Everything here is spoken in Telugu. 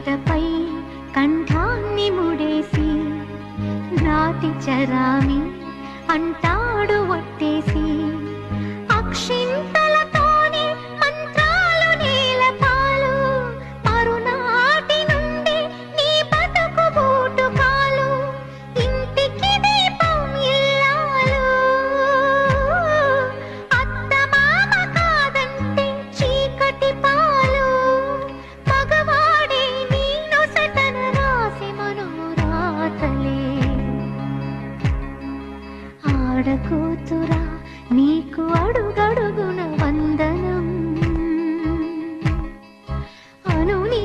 పీటపై కంఠాన్ని ముడేసి నాతి చరామి అంటాడు ఒట్టేసి అక్షింతలతోనే మంత్రాలు నీలపాలు మరునాటి నుండి నీ బతుకు బూటుకాలు ఇంటికి దీపం ఇల్లాలు అత్తమామ కాదంటే చీకటి పాలు మగవాడే నీ నొసటన రాసి మనుము రాతలే ఆడకూతురా నీకు అడుగడుగున వందనం అనుని